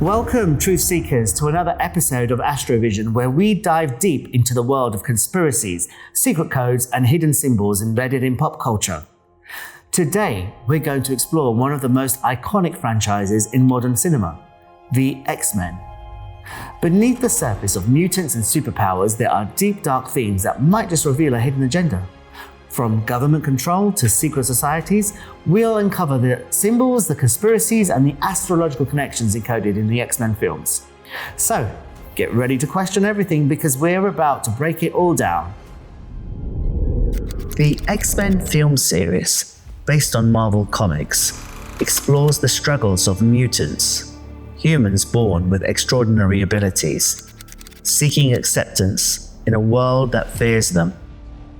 Welcome, truth seekers, to another episode of Astrovision, where we dive deep into the world of conspiracies, secret codes, and hidden symbols embedded in pop culture. Today, we're going to explore one of the most iconic franchises in modern cinema, the X-Men. Beneath the surface of mutants and superpowers, there are deep, dark themes that might just reveal a hidden agenda. From government control to secret societies, we'll uncover the symbols, the conspiracies, and the astrological connections encoded in the X-Men films. So, get ready to question everything because we're about to break it all down. The X-Men film series, based on Marvel Comics, explores the struggles of mutants, humans born with extraordinary abilities, seeking acceptance in a world that fears them.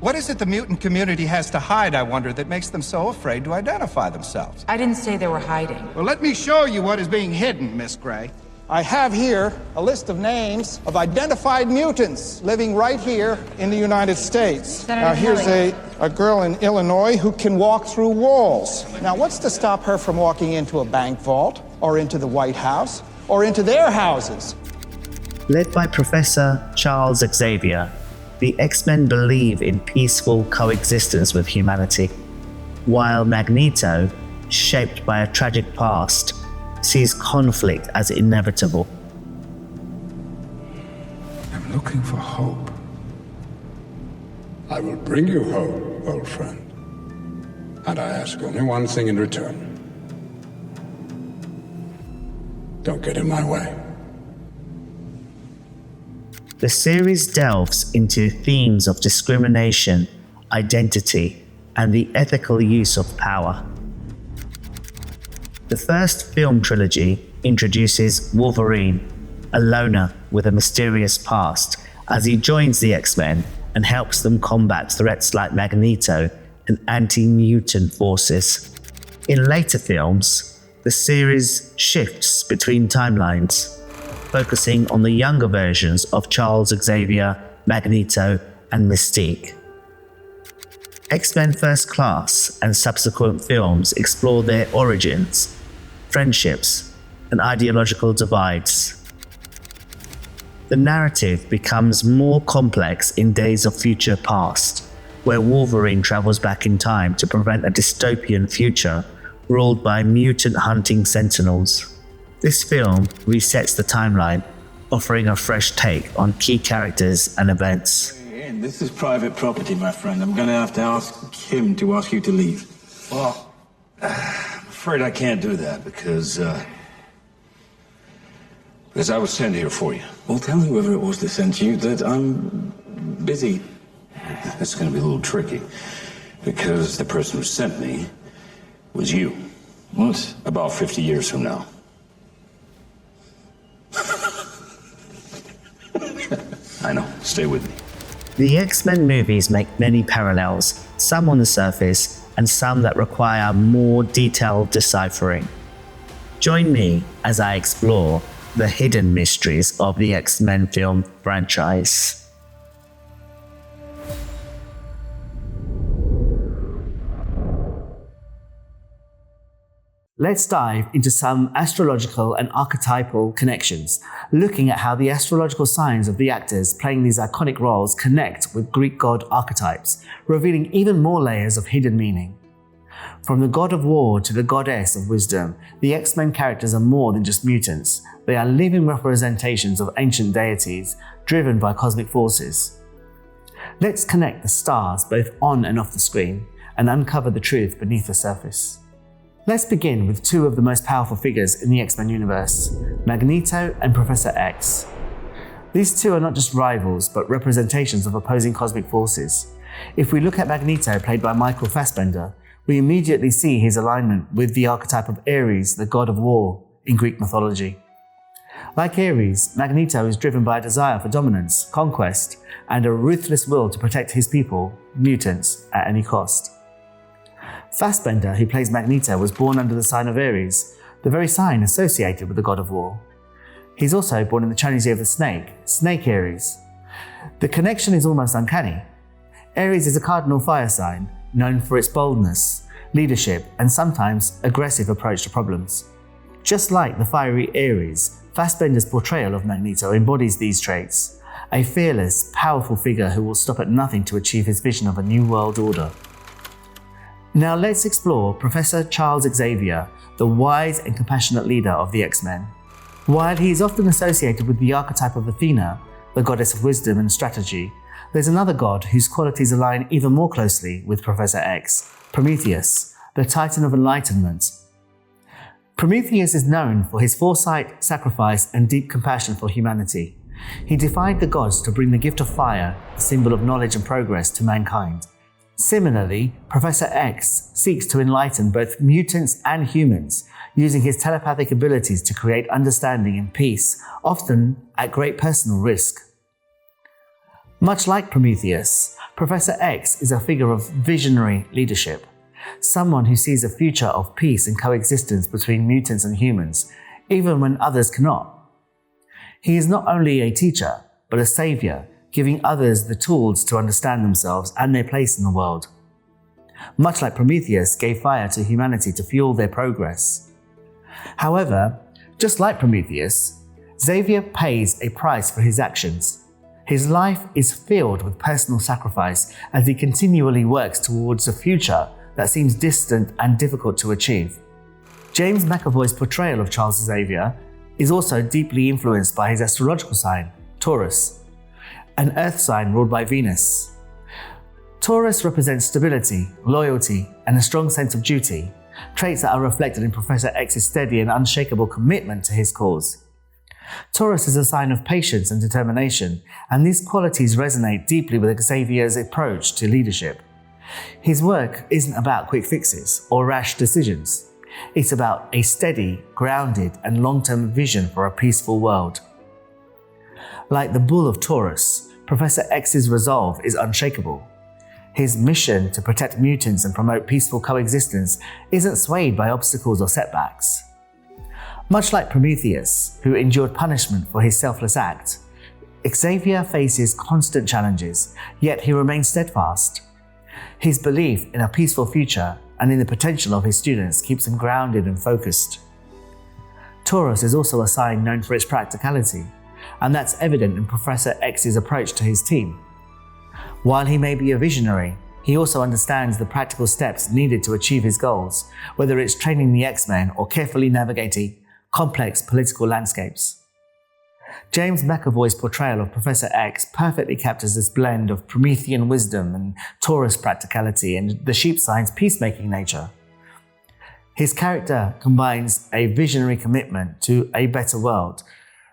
What is it the mutant community has to hide, I wonder, that makes them so afraid to identify themselves? I didn't say they were hiding. Well, let me show you what is being hidden, Miss Gray. I have here a list of names of identified mutants living right here in the United States. Senator Now, here's Kelly. a girl in Illinois who can walk through walls. Now, what's to stop her from walking into a bank vault, or into the White House, or into their houses? Led by Professor Charles Xavier, the X-Men believe in peaceful coexistence with humanity, while Magneto, shaped by a tragic past, sees conflict as inevitable. I'm looking for hope. I will bring you hope, old friend. And I ask only one thing in return. Don't get in my way. The series delves into themes of discrimination, identity, and the ethical use of power. The first film trilogy introduces Wolverine, a loner with a mysterious past, as he joins the X-Men and helps them combat threats like Magneto and anti-mutant forces. In later films, the series shifts between timelines, focusing on the younger versions of Charles Xavier, Magneto, and Mystique. X-Men First Class and subsequent films explore their origins, friendships, and ideological divides. The narrative becomes more complex in Days of Future Past, where Wolverine travels back in time to prevent a dystopian future ruled by mutant-hunting sentinels. This film resets the timeline, offering a fresh take on key characters and events. Ian, this is private property, my friend. I'm gonna have to ask him to ask you to leave. Well, I'm afraid I can't do that because I was sent here for you. Well, tell whoever it was that sent you that I'm busy. It's gonna be a little tricky because the person who sent me was you. What? About 50 years from now. I know. Stay with me. The X-Men movies make many parallels, some on the surface and some that require more detailed deciphering. Join me as I explore the hidden mysteries of the X-Men film franchise. Let's dive into some astrological and archetypal connections, looking at how the astrological signs of the actors playing these iconic roles connect with Greek god archetypes, revealing even more layers of hidden meaning. From the god of war to the goddess of wisdom, the X-Men characters are more than just mutants. They are living representations of ancient deities, driven by cosmic forces. Let's connect the stars both on and off the screen, and uncover the truth beneath the surface. Let's begin with two of the most powerful figures in the X-Men universe, Magneto and Professor X. These two are not just rivals, but representations of opposing cosmic forces. If we look at Magneto, played by Michael Fassbender, we immediately see his alignment with the archetype of Ares, the god of war, in Greek mythology. Like Ares, Magneto is driven by a desire for dominance, conquest, and a ruthless will to protect his people, mutants, at any cost. Fassbender, who plays Magneto, was born under the sign of Ares, the very sign associated with the god of war. He's also born in the Chinese year of the snake, Snake Ares. The connection is almost uncanny. Aries is a cardinal fire sign, known for its boldness, leadership, and sometimes aggressive approach to problems. Just like the fiery Ares, Fassbender's portrayal of Magneto embodies these traits, a fearless, powerful figure who will stop at nothing to achieve his vision of a new world order. Now let's explore Professor Charles Xavier, the wise and compassionate leader of the X-Men. While he is often associated with the archetype of Athena, the goddess of wisdom and strategy, there's another god whose qualities align even more closely with Professor X, Prometheus, the Titan of Enlightenment. Prometheus is known for his foresight, sacrifice, and deep compassion for humanity. He defied the gods to bring the gift of fire, a symbol of knowledge and progress, to mankind. Similarly, Professor X seeks to enlighten both mutants and humans, using his telepathic abilities to create understanding and peace, often at great personal risk. Much like Prometheus, Professor X is a figure of visionary leadership, someone who sees a future of peace and coexistence between mutants and humans, even when others cannot. He is not only a teacher, but a savior, giving others the tools to understand themselves and their place in the world. Much like Prometheus gave fire to humanity to fuel their progress. However, just like Prometheus, Xavier pays a price for his actions. His life is filled with personal sacrifice as he continually works towards a future that seems distant and difficult to achieve. James McAvoy's portrayal of Charles Xavier is also deeply influenced by his astrological sign, Taurus, an earth sign ruled by Venus. Taurus represents stability, loyalty, and a strong sense of duty, traits that are reflected in Professor X's steady and unshakable commitment to his cause. Taurus is a sign of patience and determination, and these qualities resonate deeply with Xavier's approach to leadership. His work isn't about quick fixes or rash decisions. It's about a steady, grounded, and long-term vision for a peaceful world. Like the bull of Taurus, Professor X's resolve is unshakable. His mission to protect mutants and promote peaceful coexistence isn't swayed by obstacles or setbacks. Much like Prometheus, who endured punishment for his selfless act, Xavier faces constant challenges, yet he remains steadfast. His belief in a peaceful future and in the potential of his students keeps him grounded and focused. Taurus is also a sign known for its practicality, and that's evident in Professor X's approach to his team. While he may be a visionary, he also understands the practical steps needed to achieve his goals, whether it's training the X-Men or carefully navigating complex political landscapes. James McAvoy's portrayal of Professor X perfectly captures this blend of Promethean wisdom and Taurus practicality and the sheep sign's peacemaking nature. His character combines a visionary commitment to a better world,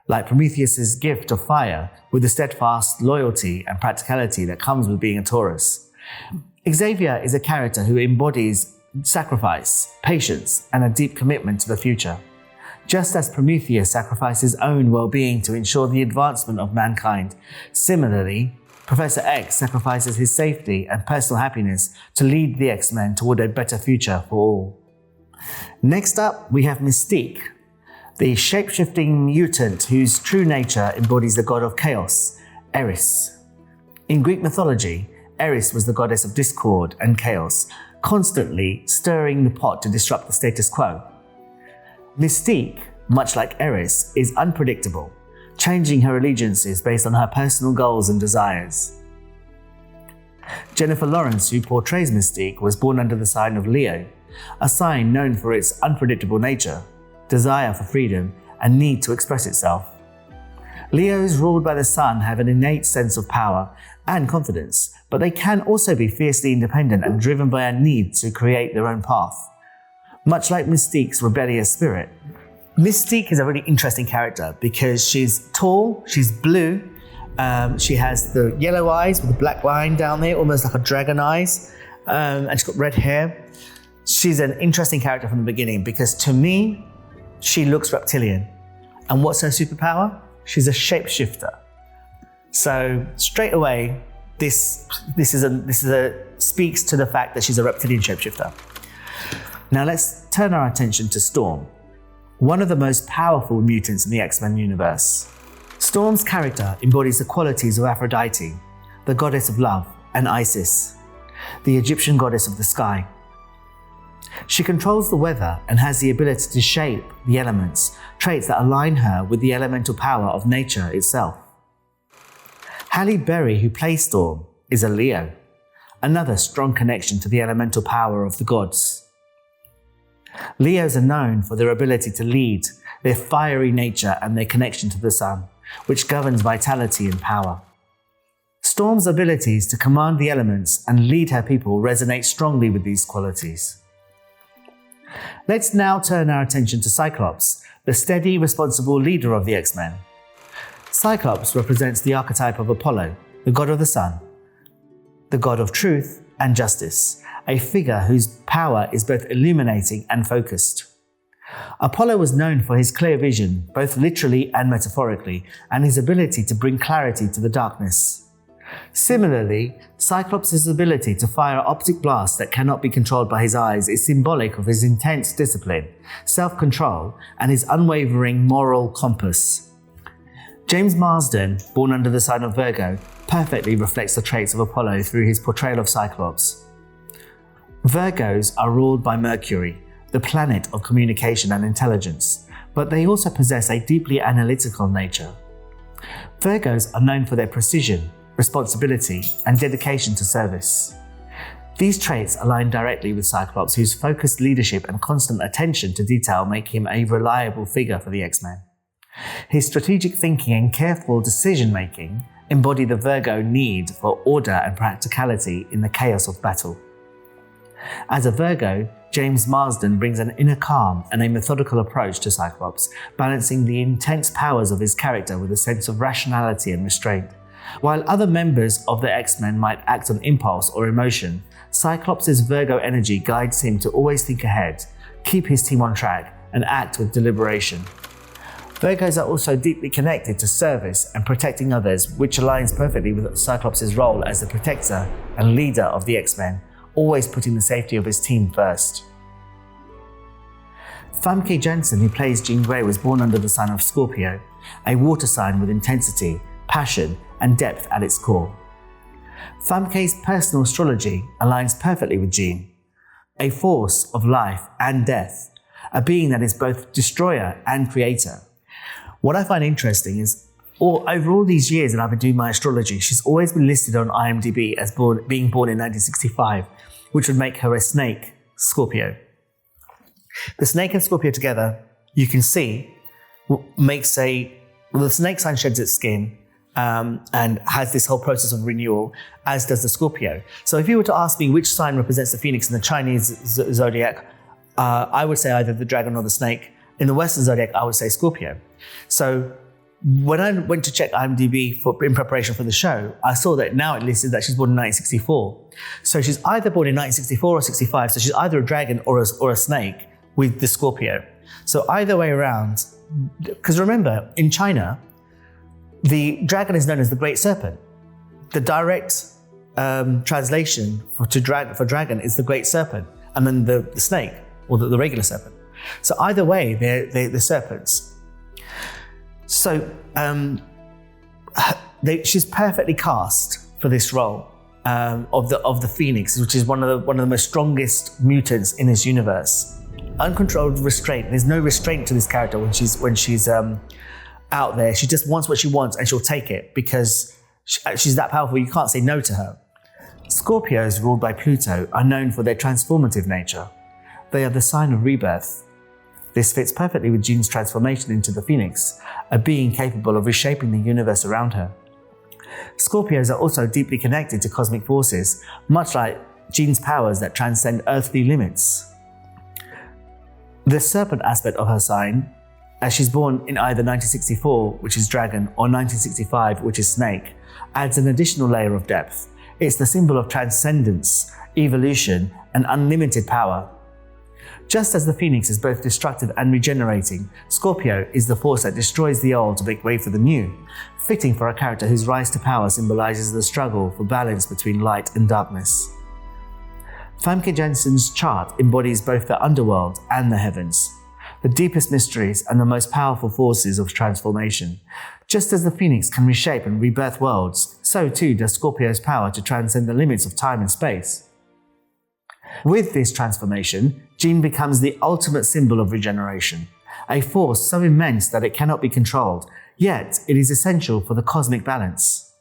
like Prometheus's gift of fire, with the steadfast loyalty and practicality that comes with being a Taurus. Xavier is a character who embodies sacrifice, patience, and a deep commitment to the future. Just as Prometheus sacrificed his own well-being to ensure the advancement of mankind, similarly, Professor X sacrifices his safety and personal happiness to lead the X-Men toward a better future for all. Next up, we have Mystique, the shape-shifting mutant whose true nature embodies the god of chaos, Eris. In Greek mythology, Eris was the goddess of discord and chaos, constantly stirring the pot to disrupt the status quo. Mystique, much like Eris, is unpredictable, changing her allegiances based on her personal goals and desires. Jennifer Lawrence, who portrays Mystique, was born under the sign of Leo, a sign known for its unpredictable nature, desire for freedom, and need to express itself. Leos ruled by the sun have an innate sense of power and confidence, but they can also be fiercely independent and driven by a need to create their own path. Much like Mystique's rebellious spirit. Mystique is a really interesting character because she's tall, she's blue, she has the yellow eyes with a black line down there, almost like a dragon eyes, and she's got red hair. She's an interesting character from the beginning because to me, she looks reptilian. And what's her superpower? She's a shapeshifter. So straight away, this speaks to the fact that she's a reptilian shapeshifter. Now let's turn our attention to Storm, one of the most powerful mutants in the X-Men universe. Storm's character embodies the qualities of Aphrodite, the goddess of love, and Isis, the Egyptian goddess of the sky. She controls the weather and has the ability to shape the elements, traits that align her with the elemental power of nature itself. Halle Berry, who plays Storm, is a Leo, another strong connection to the elemental power of the gods. Leos are known for their ability to lead, their fiery nature and their connection to the sun, which governs vitality and power. Storm's abilities to command the elements and lead her people resonate strongly with these qualities. Let's now turn our attention to Cyclops, the steady, responsible leader of the X-Men. Cyclops represents the archetype of Apollo, the god of the sun, the god of truth and justice, a figure whose power is both illuminating and focused. Apollo was known for his clear vision, both literally and metaphorically, and his ability to bring clarity to the darkness. Similarly, Cyclops' ability to fire optic blasts that cannot be controlled by his eyes is symbolic of his intense discipline, self-control, and his unwavering moral compass. James Marsden, born under the sign of Virgo, perfectly reflects the traits of Apollo through his portrayal of Cyclops. Virgos are ruled by Mercury, the planet of communication and intelligence, but they also possess a deeply analytical nature. Virgos are known for their precision, responsibility, and dedication to service. These traits align directly with Cyclops, whose focused leadership and constant attention to detail make him a reliable figure for the X-Men. His strategic thinking and careful decision-making embody the Virgo need for order and practicality in the chaos of battle. As a Virgo, James Marsden brings an inner calm and a methodical approach to Cyclops, balancing the intense powers of his character with a sense of rationality and restraint. While other members of the X-Men might act on impulse or emotion, Cyclops' Virgo energy guides him to always think ahead, keep his team on track, and act with deliberation. Virgos are also deeply connected to service and protecting others, which aligns perfectly with Cyclops' role as the protector and leader of the X-Men, always putting the safety of his team first. Famke Janssen, who plays Jean Grey, was born under the sign of Scorpio, a water sign with intensity, passion, and depth at its core. Famke's personal astrology aligns perfectly with Jean, a force of life and death, a being that is both destroyer and creator. What I find interesting is, over all these years that I've been doing my astrology, she's always been listed on IMDb as being born in 1965, which would make her a snake Scorpio. The snake and Scorpio together, you can see, the snake sign sheds its skin and has this whole process of renewal, as does the Scorpio. So if you were to ask me which sign represents the phoenix in the Chinese zodiac, I would say either the dragon or the snake. In the Western zodiac, I would say Scorpio. So when I went to check IMDb in preparation for the show, I saw that now it listed that she's born in 1964. So she's either born in 1964 or 65. So she's either a dragon or a snake with the Scorpio. So either way around, because remember, in China, the dragon is known as the Great Serpent. The direct translation for dragon is the Great Serpent, and then the snake, or the regular serpent. So either way, they're serpents. So she's perfectly cast for this role of the Phoenix, which is one of the most strongest mutants in this universe. Uncontrolled restraint. There's no restraint to this character when she's out there. She just wants what she wants, and she'll take it because she's that powerful. You can't say no to her. Scorpios, ruled by Pluto, are known for their transformative nature. They are the sign of rebirth. This fits perfectly with Jean's transformation into the Phoenix, a being capable of reshaping the universe around her. Scorpios are also deeply connected to cosmic forces, much like Jean's powers that transcend earthly limits. The serpent aspect of her sign, as she's born in either 1964, which is dragon, or 1965, which is snake, adds an additional layer of depth. It's the symbol of transcendence, evolution, and unlimited power. Just as the Phoenix is both destructive and regenerating, Scorpio is the force that destroys the old to make way for the new, fitting for a character whose rise to power symbolizes the struggle for balance between light and darkness. Famke Janssen's chart embodies both the underworld and the heavens, the deepest mysteries and the most powerful forces of transformation. Just as the Phoenix can reshape and rebirth worlds, so too does Scorpio's power to transcend the limits of time and space. With this transformation, Jean becomes the ultimate symbol of regeneration, a force so immense that it cannot be controlled, yet it is essential for the cosmic balance.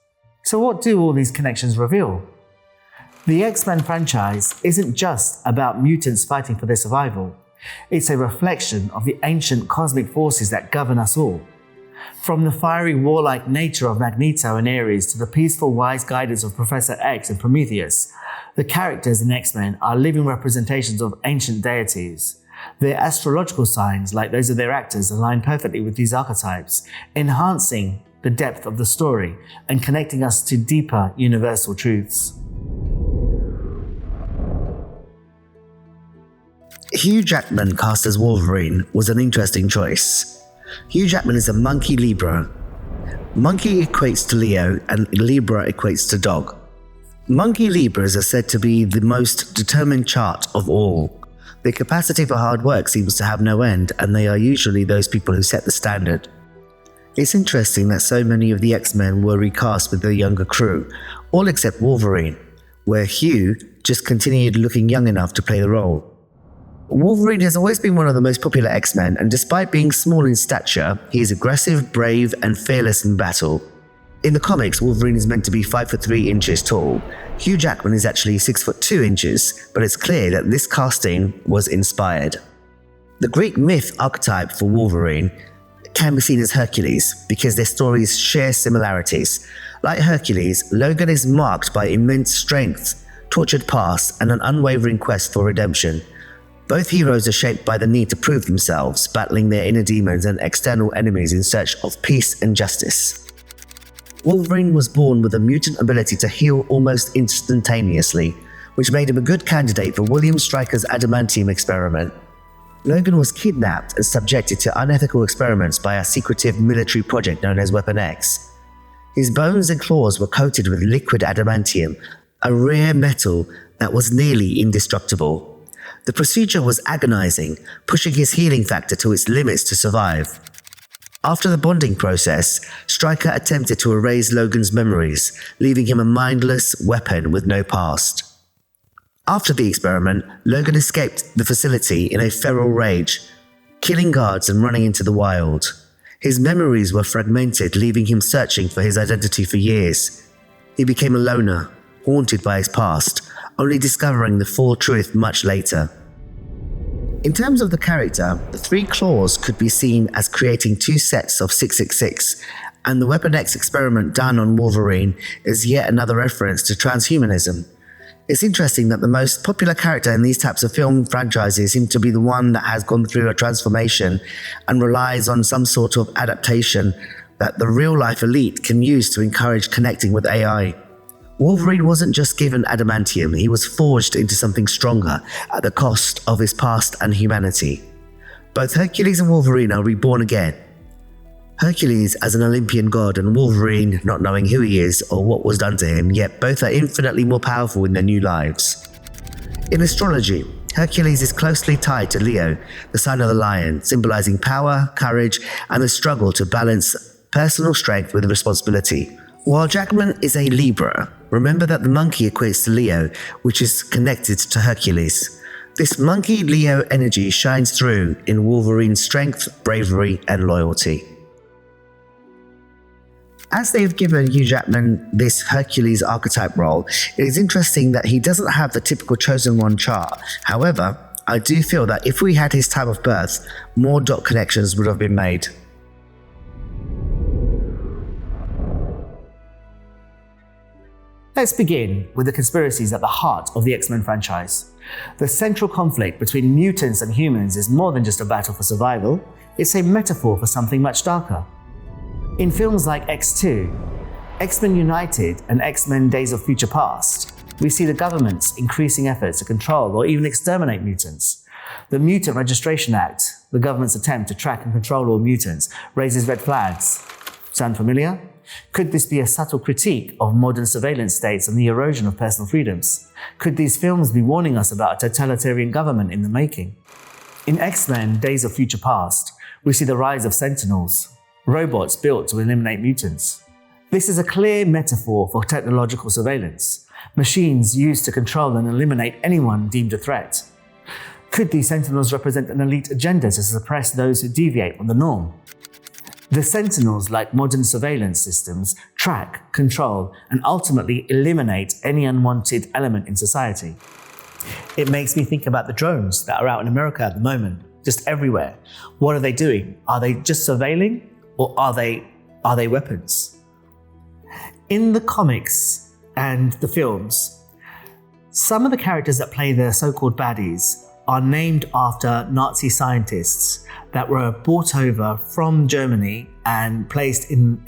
So what do all these connections reveal? The X-Men franchise isn't just about mutants fighting for their survival. It's a reflection of the ancient cosmic forces that govern us all. From the fiery warlike nature of Magneto and Ares to the peaceful wise guidance of Professor X and Prometheus, the characters in X-Men are living representations of ancient deities. Their astrological signs, like those of their actors, align perfectly with these archetypes, enhancing the depth of the story and connecting us to deeper universal truths. Hugh Jackman cast as Wolverine was an interesting choice. Hugh Jackman is a monkey Libra. Monkey equates to Leo and Libra equates to dog. Monkey Libras are said to be the most determined chart of all. Their capacity for hard work seems to have no end, and they are usually those people who set the standard. It's interesting that so many of the X-Men were recast with the younger crew, all except Wolverine, where Hugh just continued looking young enough to play the role. Wolverine has always been one of the most popular X-Men, and despite being small in stature, he is aggressive, brave, and fearless in battle. In the comics, Wolverine is meant to be 5'3" tall. Hugh Jackman is actually 6'2", but it's clear that this casting was inspired. The Greek myth archetype for Wolverine can be seen as Hercules, because their stories share similarities. Like Hercules, Logan is marked by immense strength, tortured past, and an unwavering quest for redemption. Both heroes are shaped by the need to prove themselves, battling their inner demons and external enemies in search of peace and justice. Wolverine was born with a mutant ability to heal almost instantaneously, which made him a good candidate for William Stryker's adamantium experiment. Logan was kidnapped and subjected to unethical experiments by a secretive military project known as Weapon X. His bones and claws were coated with liquid adamantium, a rare metal that was nearly indestructible. The procedure was agonizing, pushing his healing factor to its limits to survive. After the bonding process, Stryker attempted to erase Logan's memories, leaving him a mindless weapon with no past. After the experiment, Logan escaped the facility in a feral rage, killing guards and running into the wild. His memories were fragmented, leaving him searching for his identity for years. He became a loner, haunted by his past, only discovering the full truth much later. In terms of the character, the three claws could be seen as creating two sets of 666, and the Weapon X experiment done on Wolverine is yet another reference to transhumanism. It's interesting that the most popular character in these types of film franchises seems to be the one that has gone through a transformation and relies on some sort of adaptation that the real-life elite can use to encourage connecting with AI. Wolverine wasn't just given adamantium, he was forged into something stronger at the cost of his past and humanity. Both Hercules and Wolverine are reborn again. Hercules as an Olympian god and Wolverine not knowing who he is or what was done to him, yet both are infinitely more powerful in their new lives. In astrology, Hercules is closely tied to Leo, the sign of the lion, symbolizing power, courage, and the struggle to balance personal strength with responsibility. While Jackman is a Libra, remember that the monkey equates to Leo, which is connected to Hercules. This monkey-Leo energy shines through in Wolverine's strength, bravery, and loyalty. As they've given Hugh Jackman this Hercules archetype role, it is interesting that he doesn't have the typical chosen one chart. However, I do feel that if we had his time of birth, more dot connections would have been made. Let's begin with the conspiracies at the heart of the X-Men franchise. The central conflict between mutants and humans is more than just a battle for survival, it's a metaphor for something much darker. In films like X2, X-Men United and X-Men Days of Future Past, we see the government's increasing efforts to control or even exterminate mutants. The Mutant Registration Act, the government's attempt to track and control all mutants, raises red flags. Sound familiar? Could this be a subtle critique of modern surveillance states and the erosion of personal freedoms? Could these films be warning us about a totalitarian government in the making? In X-Men Days of Future Past, we see the rise of Sentinels, robots built to eliminate mutants. This is a clear metaphor for technological surveillance. machines used to control and eliminate anyone deemed a threat. Could these Sentinels represent an elite agenda to suppress those who deviate from the norm? The Sentinels, like modern surveillance systems, track, control, and ultimately eliminate any unwanted element in society. It makes me think about the drones that are out in America at the moment, just everywhere. What are they doing? Are they just surveilling, or are they weapons? In the comics and the films, some of the characters that play the so-called baddies are named after Nazi scientists that were brought over from Germany and placed in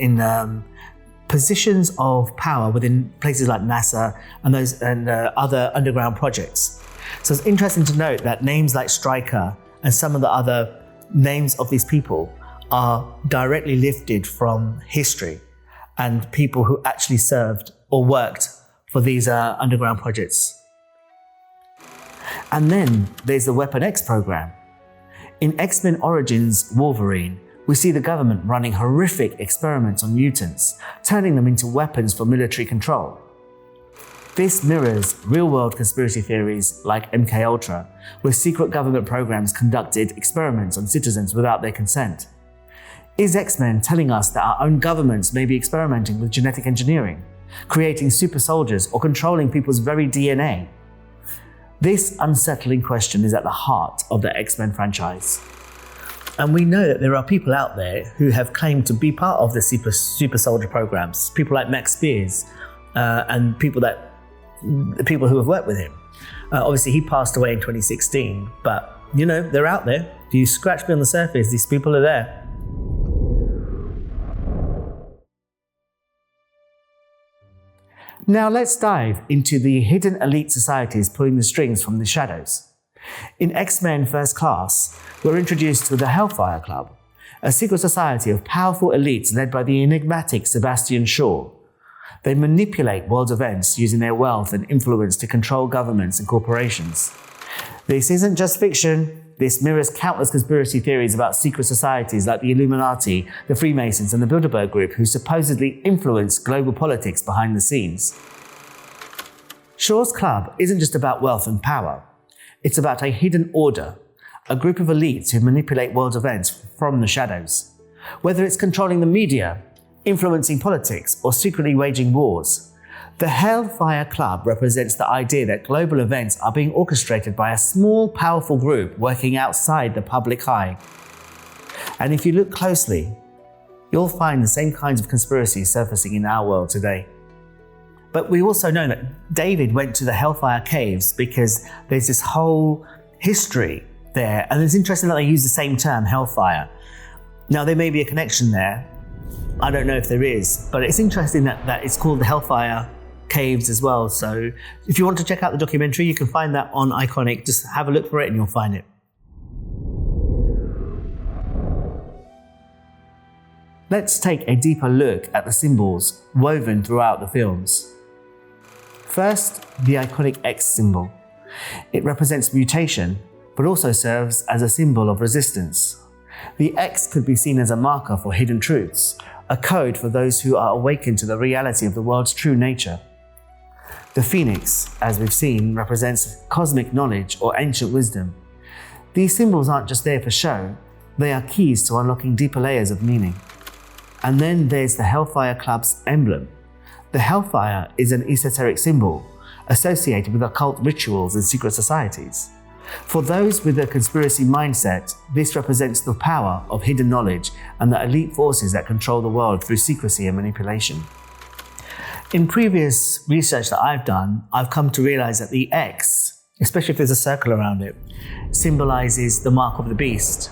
positions of power within places like NASA and other underground projects. So it's interesting to note that names like Stryker and some of the other names of these people are directly lifted from history and people who actually served or worked for these underground projects. And then there's the Weapon X program. In X-Men Origins Wolverine, we see the government running horrific experiments on mutants, turning them into weapons for military control. This mirrors real-world conspiracy theories like MKUltra, where secret government programs conducted experiments on citizens without their consent. Is X-Men telling us that our own governments may be experimenting with genetic engineering, creating super soldiers, or controlling people's very DNA? This unsettling question is at the heart of the X-Men franchise. And we know that there are people out there who have claimed to be part of the super soldier programs, people like Max Spears, and people who have worked with him. Obviously, he passed away in 2016, but they're out there. If you scratch me on the surface, these people are there. Now let's dive into the hidden elite societies pulling the strings from the shadows. In X-Men First Class, we're introduced to the Hellfire Club, a secret society of powerful elites led by the enigmatic Sebastian Shaw. They manipulate world events using their wealth and influence to control governments and corporations. This isn't just fiction. This mirrors countless conspiracy theories about secret societies like the Illuminati, the Freemasons, and the Bilderberg Group, who supposedly influence global politics behind the scenes. Shaw's club isn't just about wealth and power. It's about a hidden order, a group of elites who manipulate world events from the shadows. Whether it's controlling the media, influencing politics, or secretly waging wars, the Hellfire Club represents the idea that global events are being orchestrated by a small, powerful group working outside the public eye. And if you look closely, you'll find the same kinds of conspiracies surfacing in our world today. But we also know that David went to the Hellfire Caves because there's this whole history there, and it's interesting that they use the same term, Hellfire. Now, there may be a connection there. I don't know if there is, but it's interesting that it's called the Hellfire Caves as well. So if you want to check out the documentary, you can find that on Iconic. Just have a look for it and you'll find it. Let's take a deeper look at the symbols woven throughout the films. First, the iconic X symbol. It represents mutation, but also serves as a symbol of resistance. The X could be seen as a marker for hidden truths, a code for those who are awakened to the reality of the world's true nature. The Phoenix, as we've seen, represents cosmic knowledge or ancient wisdom. These symbols aren't just there for show, they are keys to unlocking deeper layers of meaning. And then there's the Hellfire Club's emblem. The Hellfire is an esoteric symbol associated with occult rituals and secret societies. For those with a conspiracy mindset, this represents the power of hidden knowledge and the elite forces that control the world through secrecy and manipulation. In previous research that I've done, I've come to realize that the X, especially if there's a circle around it, symbolizes the mark of the beast.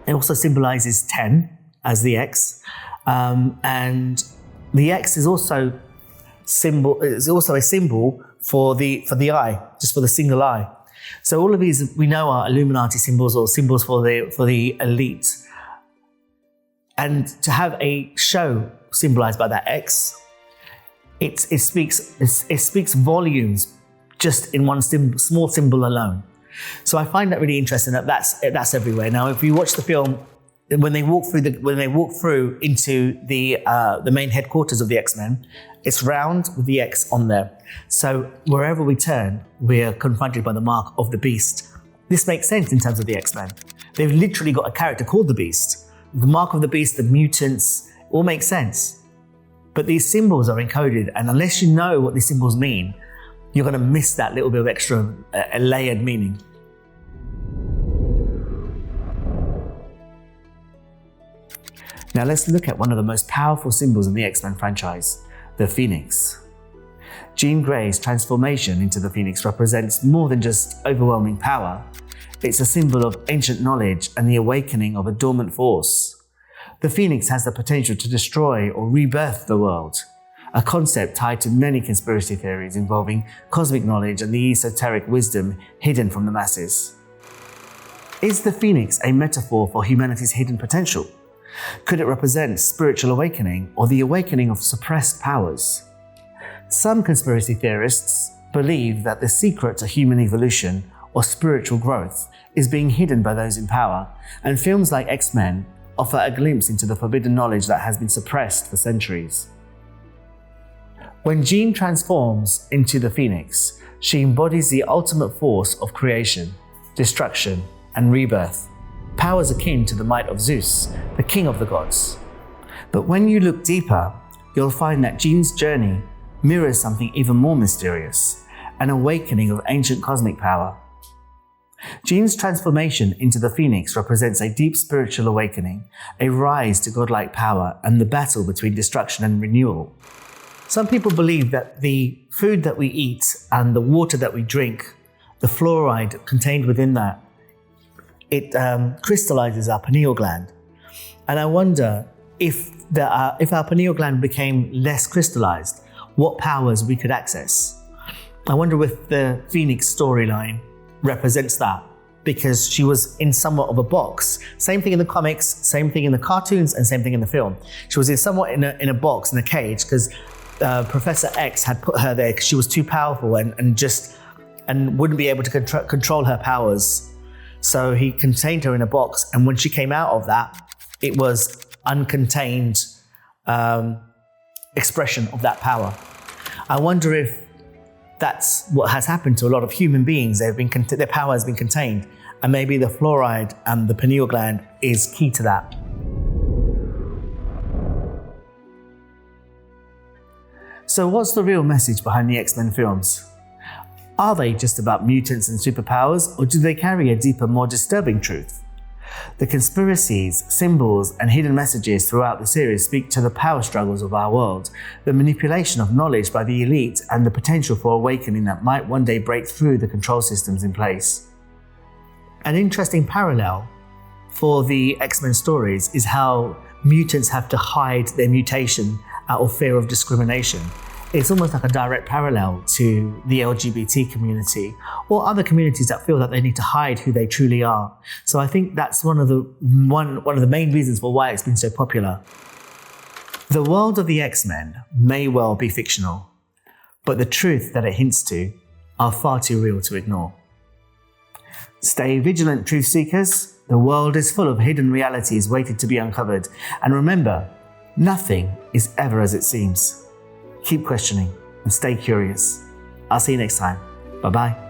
It also symbolizes 10 as the X, and the X is also a symbol for the eye, just for the single eye. So all of these we know are Illuminati symbols or symbols for the elite. And to have a show symbolized by that X, it speaks volumes just in one small symbol alone. So I find that really interesting that that's everywhere. Now, if you watch the film when they walk through into the main headquarters of the X-Men, it's round with the X on there. So wherever we turn, we're confronted by the mark of the Beast. This makes sense in terms of the X-Men. They've literally got a character called the Beast. The mark of the Beast, the mutants, all make sense. But these symbols are encoded, and unless you know what these symbols mean, you're going to miss that little bit of extra layered meaning. Now let's look at one of the most powerful symbols in the X-Men franchise, the Phoenix. Jean Grey's transformation into the Phoenix represents more than just overwhelming power. It's a symbol of ancient knowledge and the awakening of a dormant force. The Phoenix has the potential to destroy or rebirth the world, a concept tied to many conspiracy theories involving cosmic knowledge and the esoteric wisdom hidden from the masses. Is the Phoenix a metaphor for humanity's hidden potential? Could it represent spiritual awakening or the awakening of suppressed powers? Some conspiracy theorists believe that the secret to human evolution or spiritual growth is being hidden by those in power, and films like X-Men offer a glimpse into the forbidden knowledge that has been suppressed for centuries. When Jean transforms into the Phoenix, she embodies the ultimate force of creation, destruction, and rebirth, powers akin to the might of Zeus, the king of the gods. But when you look deeper, you'll find that Jean's journey mirrors something even more mysterious, an awakening of ancient cosmic power. Jean's transformation into the Phoenix represents a deep spiritual awakening, a rise to godlike power, and the battle between destruction and renewal. Some people believe that the food that we eat and the water that we drink, the fluoride contained within that, it crystallizes our pineal gland. And I wonder if our pineal gland became less crystallized, what powers we could access. I wonder if the Phoenix storyline represents that, because she was in somewhat of a box. Same thing in the comics, same thing in the cartoons, and same thing in the film. She was in a box, in a cage, because Professor X had put her there because she was too powerful and wouldn't be able to control her powers. So he contained her in a box, and when she came out of that, it was uncontained expression of that power. I wonder if that's what has happened to a lot of human beings. Their power has been contained, and maybe the fluoride and the pineal gland is key to that. So what's the real message behind the X-Men films? Are they just about mutants and superpowers, or do they carry a deeper, more disturbing truth? The conspiracies, symbols, and hidden messages throughout the series speak to the power struggles of our world, the manipulation of knowledge by the elite, and the potential for awakening that might one day break through the control systems in place. An interesting parallel for the X-Men stories is how mutants have to hide their mutation out of fear of discrimination. It's almost like a direct parallel to the LGBT community or other communities that feel that they need to hide who they truly are. So I think that's one of the main reasons for why it's been so popular. The world of the X-Men may well be fictional, but the truth that it hints to are far too real to ignore. Stay vigilant, truth seekers. The world is full of hidden realities waiting to be uncovered. And remember, nothing is ever as it seems. Keep questioning and stay curious. I'll see you next time. Bye-bye.